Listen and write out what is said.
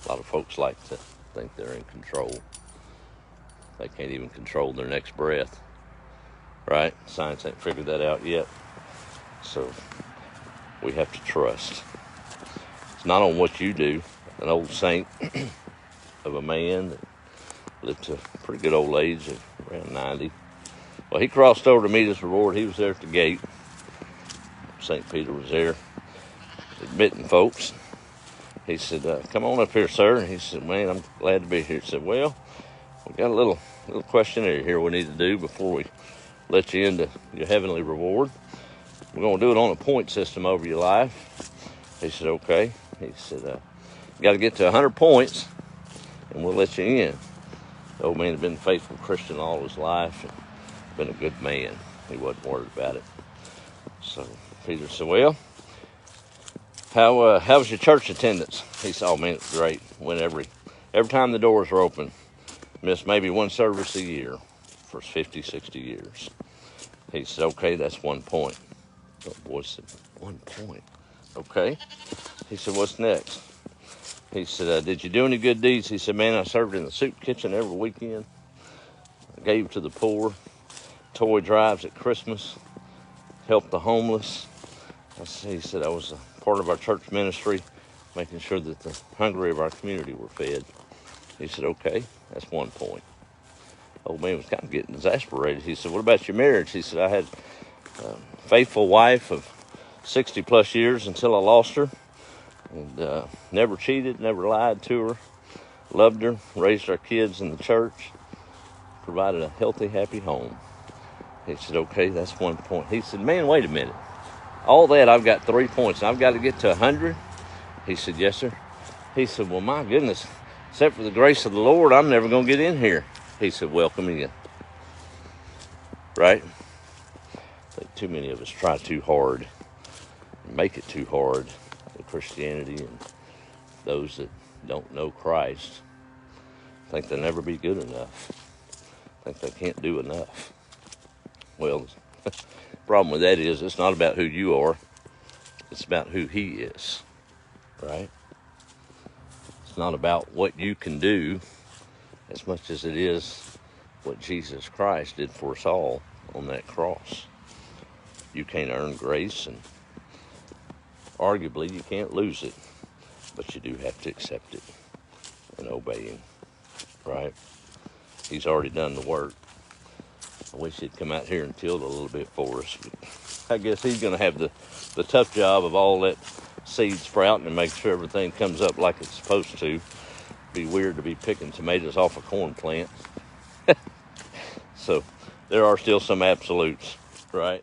A lot of folks like to think they're in control. They can't even control their next breath, right? Science ain't figured that out yet. So we have to trust. It's not on what you do. An old saint of a man that lived to a pretty good old age of around 90. Well, he crossed over to meet his reward. He was there at the gate. St. Peter was there admitting folks. He said, come on up here, sir. And he said, man, I'm glad to be here. He said, well, we got a little questionnaire here we need to do before we let you into your heavenly reward. We're going to do it on a point system over your life. He said, okay. He said, you got to get to 100 points, and we'll let you in. The old man had been a faithful Christian all his life and been a good man. He wasn't worried about it. So Peter said, well, how was your church attendance? He said, oh, man, it was great. Went every time the doors were open. Missed maybe one service a year for 50, 60 years. He said, okay, that's 1 point. The boy said, 1 point? Okay. He said, what's next? He said, did you do any good deeds? He said, man, I served in the soup kitchen every weekend. I gave to the poor, toy drives at Christmas, helped the homeless. He said, I was a part of our church ministry, making sure that the hungry of our community were fed. He said, okay, that's 1 point. Old man was kind of getting exasperated. He said, what about your marriage? He said, I had a faithful wife of 60 plus years until I lost her. And never cheated, never lied to her, loved her, raised our kids in the church, provided a healthy, happy home. He said, okay, that's 1 point. He said, man, wait a minute. All that, I've got 3 points, and I've got to get to 100? He said, yes, sir. He said, well, my goodness, except for the grace of the Lord, I'm never going to get in here. He said, welcome in. Right? I think too many of us try too hard and make it too hard. Christianity, and those that don't know Christ think they'll never be good enough. Think they can't do enough. Well, the problem with that is it's not about who you are. It's about who He is, right? It's not about what you can do as much as it is what Jesus Christ did for us all on that cross. You can't earn grace, and arguably, you can't lose it, but you do have to accept it and obey Him, right? He's already done the work. I wish He'd come out here and tilled a little bit for us. But I guess He's going to have the tough job of all that seed sprouting and make sure everything comes up like it's supposed to. It'd be weird to be picking tomatoes off a corn plant. So there are still some absolutes, right?